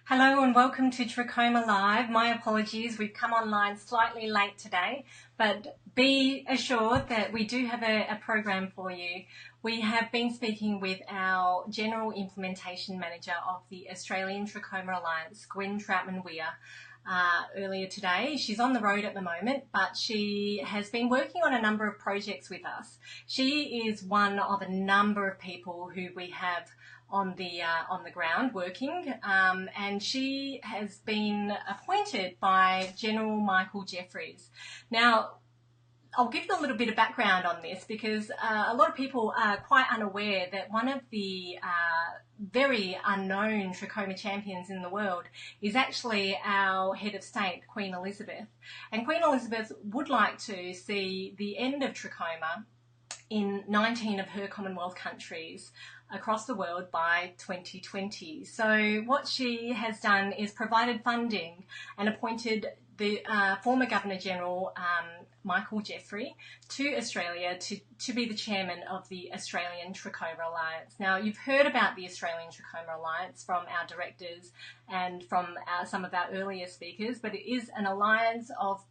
Hello and welcome to Trachoma Live. My apologies, we've come online slightly late today, but be assured that we do have a program for you. We have been speaking with our General Implementation Manager of the Australian Trachoma Alliance, Gwen Troutman-Weir, earlier today. She's on the road at the moment, but she has been working on a number of projects with us. She is one of a number of people who we have on the ground working, and she has been appointed by General Michael Jeffries. Now, I'll give you a little bit of background on this because a lot of people are quite unaware that one of the very unknown trachoma champions in the world is actually our head of state, Queen Elizabeth. And Queen Elizabeth would like to see the end of trachoma in 19 of her Commonwealth countries across the world by 2020. So what she has done is provided funding and appointed the former Governor-General Michael Jeffrey to Australia to be the chairman of the Australian Trachoma Alliance. Now, you've heard about the Australian Trachoma Alliance from our directors and from some of our earlier speakers, but it is an alliance of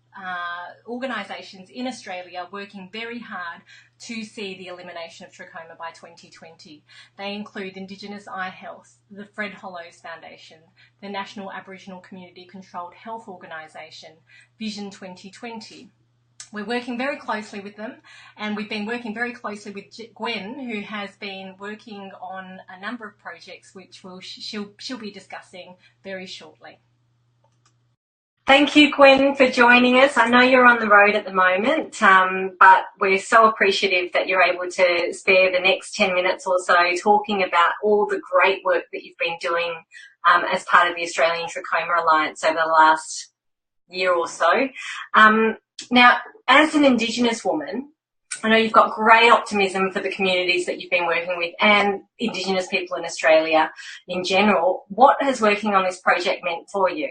organisations in Australia working very hard to see the elimination of trachoma by 2020. They include Indigenous Eye Health, the Fred Hollows Foundation, the National Aboriginal Community Controlled Health Organisation, Vision 2020. We're working very closely with them, and we've been working very closely with Gwen, who has been working on a number of projects which she'll be discussing very shortly. Thank you, Gwen, for joining us. I know you're on the road at the moment, but we're so appreciative that you're able to spare the next 10 minutes or so talking about all the great work that you've been doing as part of the Australian Trachoma Alliance over the last year or so. Now, as an Indigenous woman, I know you've got great optimism for the communities that you've been working with and Indigenous people in Australia in general. What has working on this project meant for you?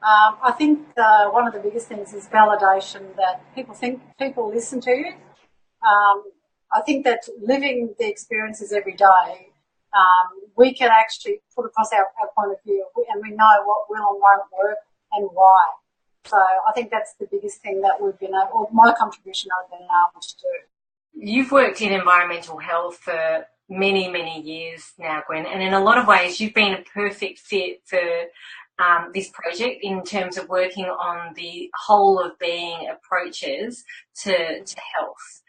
I think one of the biggest things is validation that people listen to you. I think that living the experiences every day, we can actually put across our point of view, and we know what will and won't work and why. So I think that's the biggest thing that we've been able, or my contribution I've been able to do. You've worked in environmental health for many, many years now, Gwen, and in a lot of ways you've been a perfect fit for this project in terms of working on the whole of being approaches to health,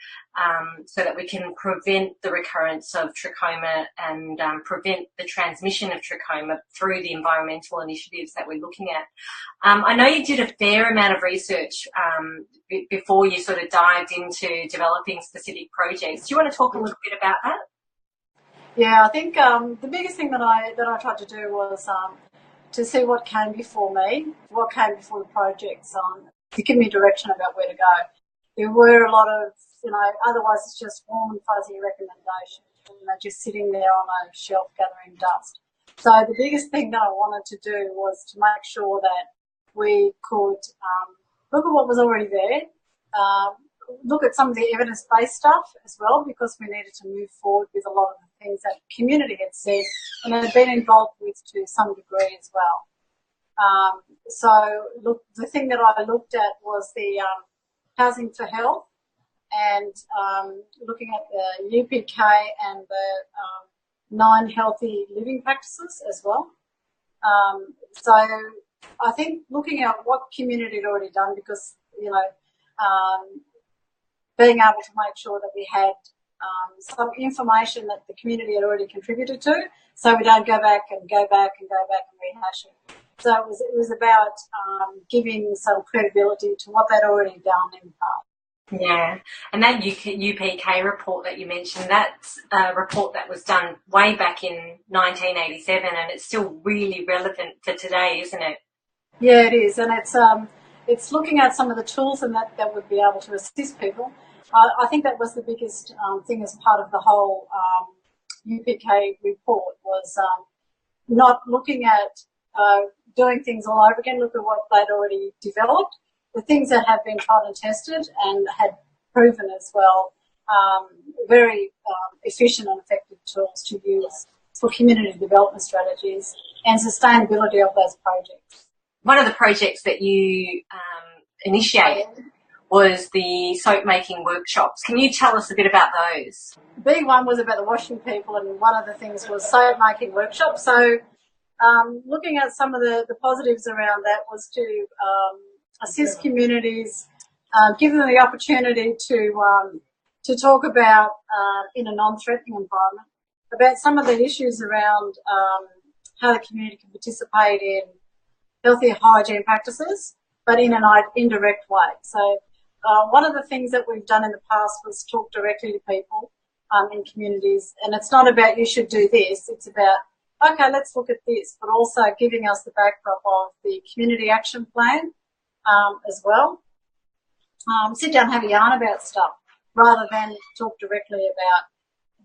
so that we can prevent the recurrence of trachoma and prevent the transmission of trachoma through the environmental initiatives that we're looking at. I know you did a fair amount of research before you sort of dived into developing specific projects. Do you want to talk a little bit about that? Yeah, I think the biggest thing that I tried to do was to see what came before me, what came before the projects, to give me direction about where to go. There were a lot of, otherwise it's just warm and fuzzy recommendations, just sitting there on a shelf gathering dust. So the biggest thing that I wanted to do was to make sure that we could look at what was already there, look at some of the evidence-based stuff as well, because we needed to move forward with a lot of the things that the community had said and had been involved with to some degree as well. So look, the thing that I looked at was the housing for health, and looking at the UPK and the 9 healthy living practices as well. So I think looking at what community had already done, because, being able to make sure that we had some information that the community had already contributed to, so we don't go back and rehash it. So it was about giving some credibility to what they'd already done in part. Yeah, and that UPK report that you mentioned, that's a report that was done way back in 1987, and it's still really relevant for today, isn't it? Yeah, it is, and it's looking at some of the tools and that would be able to assist people. I think that was the biggest thing as part of the whole UPK report, was not looking at doing things all over again, look at what they'd already developed, the things that have been tried and tested and had proven as well, very efficient and effective tools to use for community development strategies. and sustainability of those projects. One of the projects that you initiated was the soap making workshops. Can you tell us a bit about those? B1 was about the washing people, and one of the things was soap making workshops. So looking at some of the positives around that was to assist communities, give them the opportunity to talk about, in a non-threatening environment, about some of the issues around how the community can participate in healthy hygiene practices, but in an indirect way. So one of the things that we've done in the past was talk directly to people in communities, and it's not about you should do this, it's about, okay, let's look at this, but also giving us the backdrop of the community action plan as well. Sit down and have a yarn about stuff rather than talk directly about,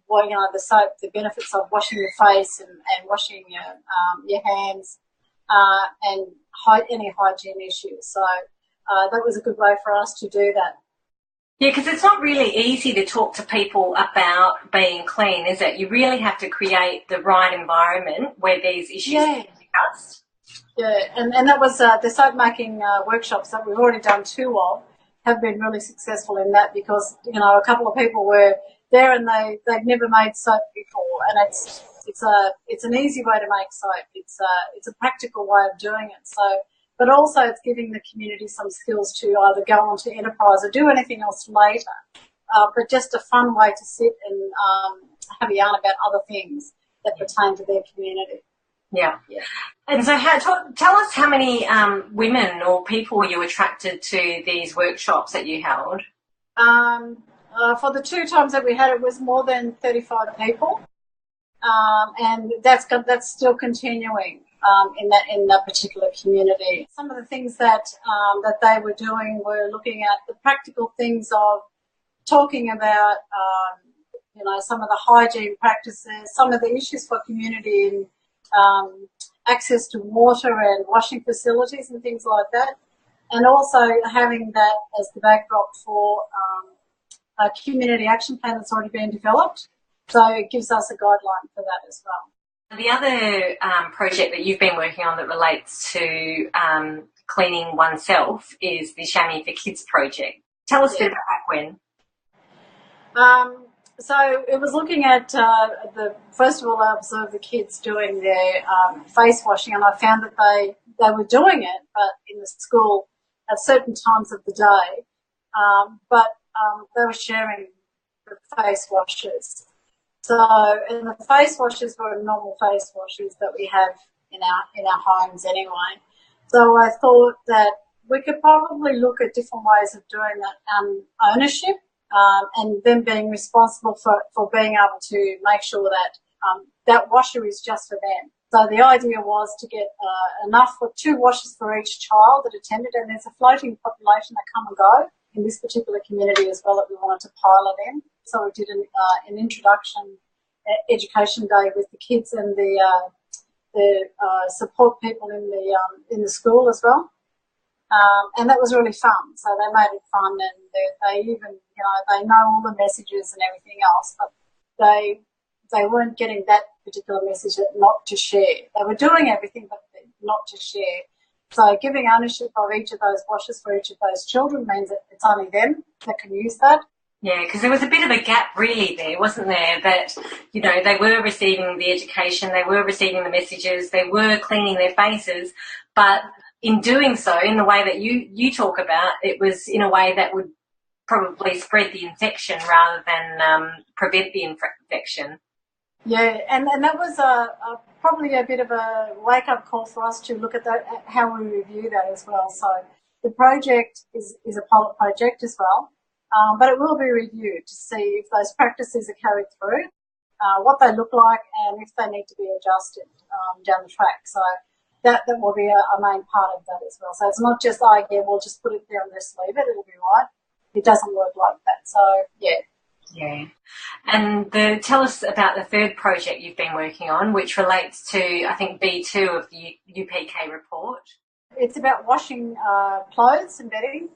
well, you know, the soap, the benefits of washing your face and washing your hands and any hygiene issues. So that was a good way for us to do that. Yeah, because it's not really easy to talk to people about being clean, is it? You really have to create the right environment where these issues can be discussed. Yeah, and that was the soap making workshops that we've already done 2 of have been really successful in that, because, you know, a couple of people were there and they've never made soap before, and it's an easy way to make soap. It's a practical way of doing it. So, but also it's giving the community some skills to either go on to enterprise or do anything else later. But just a fun way to sit and have a yarn about other things that pertain to their community. Yeah. And so tell us how many women or people you attracted to these workshops that you held. For the 2 times that we had, it was more than 35 people, and that's still continuing in that particular community. Some of the things that they were doing were looking at the practical things of talking about you know, some of the hygiene practices, some of the issues for community in access to water and washing facilities and things like that, and also having that as the backdrop for a community action plan that's already been developed. So it gives us a guideline for that as well. The other project that you've been working on that relates to cleaning oneself is the Chamois for Kids project. Tell us a bit about that, Gwen. So it was looking at first of all, I observed the kids doing their face washing, and I found that they were doing it, but in the school at certain times of the day, but they were sharing the face washes. So, and the face washes were normal face washes that we have in our homes anyway. So I thought that we could probably look at different ways of doing that ownership. And them being responsible for being able to make sure that that washer is just for them. So the idea was to get enough for 2 washers for each child that attended, and there's a floating population that come and go in this particular community as well that we wanted to pilot in. So we did an introduction education day with the kids and the support people in the school as well. And that was really fun. So they made it fun, and they even, you know, they know all the messages and everything else, but they weren't getting that particular message that not to share. They were doing everything, but not to share. So giving ownership of each of those washes for each of those children means that it's only them that can use that. Yeah, because there was a bit of a gap really there, wasn't there? That, you know, they were receiving the education, they were receiving the messages, they were cleaning their faces, but in doing so, in the way that you talk about, it was in a way that would probably spread the infection rather than prevent the infection. Yeah, and that was probably a bit of a wake-up call for us to look at that, how we review that as well. So the project is a pilot project as well, but it will be reviewed to see if those practices are carried through, what they look like, and if they need to be adjusted down the track. So that will be a main part of that as well. So it's not just, yeah, we'll just put it there and just leave it, it'll be right. It doesn't work like that. So, yeah. Yeah. And tell us about the third project you've been working on, which relates to, I think, B2 of the UPK report. It's about washing clothes and bedding.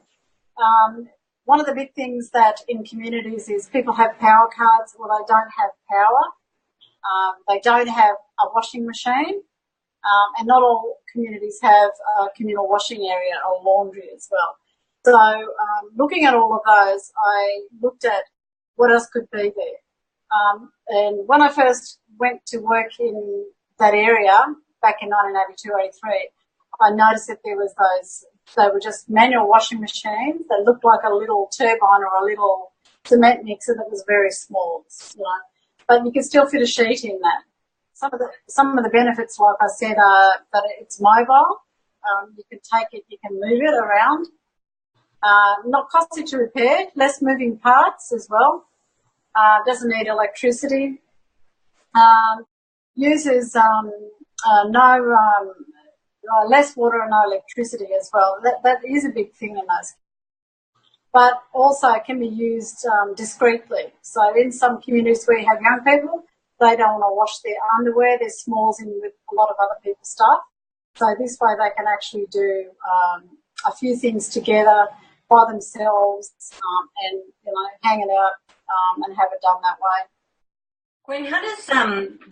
One of the big things that in communities is people have power cards, or they don't have power. They don't have a washing machine. And not all communities have a communal washing area or laundry as well. So looking at all of those, I looked at what else could be there. And when I first went to work in that area back in 1982-83, I noticed that there was they were just manual washing machines that looked like a little turbine or a little cement mixer that was very small, but you could still fit a sheet in that. Some of the benefits, like I said, are that it's mobile. You can take it, you can move it around. Not costly to repair, less moving parts as well. Doesn't need electricity. Uses less water and no electricity as well. That is a big thing in those. But also can be used discreetly. So in some communities where you have young people, they don't want to wash their underwear, their smalls in with a lot of other people's stuff. So this way they can actually do a few things together by themselves and, hang it out and have it done that way. Gwen, how does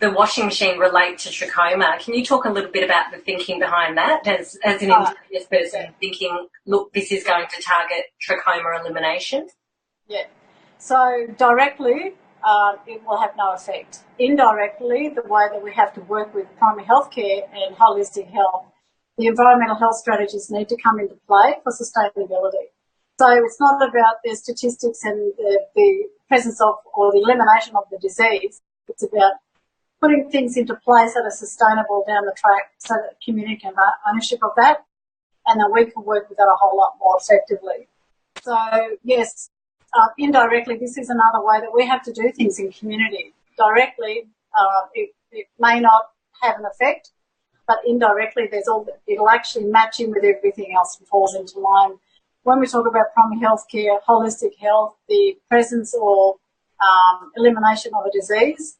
the washing machine relate to trachoma? Can you talk a little bit about the thinking behind that as an Indigenous person thinking, look, this is going to target trachoma elimination? Yeah. So directly, it will have no effect. Indirectly, the way that we have to work with primary health care and holistic health, the environmental health strategies need to come into play for sustainability. So it's not about the statistics and the presence of or the elimination of the disease. It's about putting things into place that are sustainable down the track so that the community can have ownership of that and then we can work with that a whole lot more effectively. So, yes, indirectly, this is another way that we have to do things in community. Directly, it may not have an effect, but indirectly, it'll actually match in with everything else and falls into line. When we talk about primary health care, holistic health, the presence or elimination of a disease,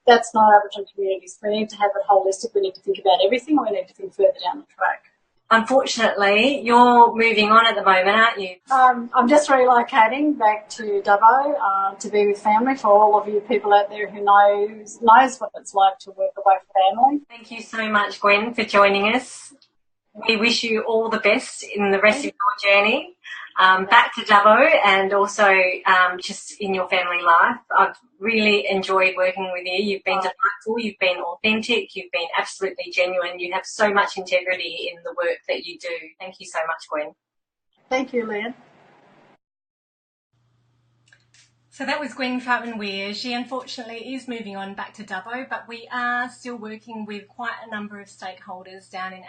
that's not Aboriginal communities. We need to have it holistic. We need to think about everything. We need to think further down the track. Unfortunately, you're moving on at the moment, aren't you? I'm just relocating back to Dubbo to be with family. For all of you people out there who knows what it's like to work away from family. Thank you so much, Gwen, for joining us. We wish you all the best in the rest of your journey back to Dubbo and also just in your family life. I've really enjoyed working with you. You've been delightful, you've been authentic, you've been absolutely genuine. You have so much integrity in the work that you do. Thank you so much, Gwen. Thank you, Lien. So that was Gwen Troutman-Weir. She unfortunately is moving on back to Dubbo, but we are still working with quite a number of stakeholders down in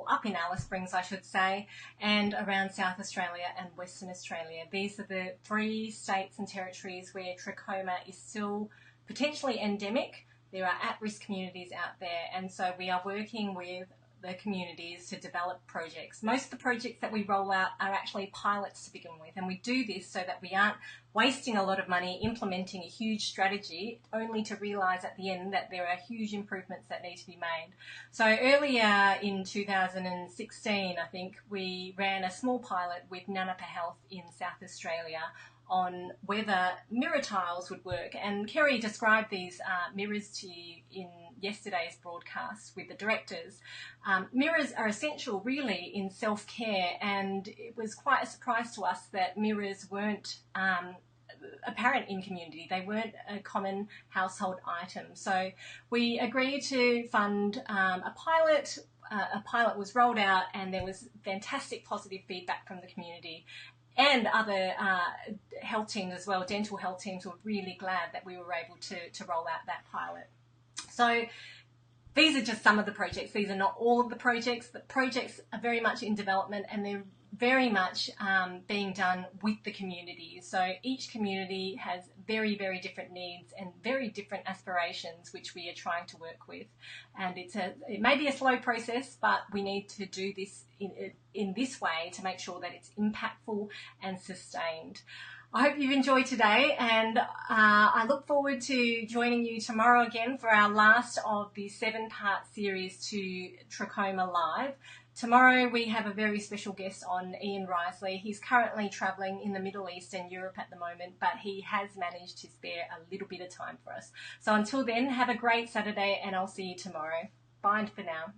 up in Alice Springs, I should say, and around South Australia and Western Australia. These are the 3 states and territories where trachoma is still potentially endemic. There are at-risk communities out there, and so we are working with the communities to develop projects. Most of the projects that we roll out are actually pilots to begin with, and we do this so that we aren't wasting a lot of money implementing a huge strategy only to realise at the end that there are huge improvements that need to be made. So earlier in 2016, I think, we ran a small pilot with Nanapa Health in South Australia on whether mirror tiles would work. And Kerry described these mirrors to you in yesterday's broadcast with the directors. Mirrors are essential really in self-care, and it was quite a surprise to us that mirrors weren't apparent in community. They weren't a common household item. So we agreed to fund a pilot. A pilot was rolled out and there was fantastic positive feedback from the community. And other health teams as well, dental health teams, were really glad that we were able to roll out that pilot. So these are just some of the projects. These are not all of the projects. The projects are very much in development and they're very much being done with the community. So each community has very, very different needs and very different aspirations, which we are trying to work with. And it may be a slow process, but we need to do this in this way to make sure that it's impactful and sustained. I hope you've enjoyed today, and I look forward to joining you tomorrow again for our last of the 7-part series to Trachoma Live. Tomorrow we have a very special guest on, Ian Risley. He's currently travelling in the Middle East and Europe at the moment, but he has managed to spare a little bit of time for us. So until then, have a great Saturday and I'll see you tomorrow. Bye for now.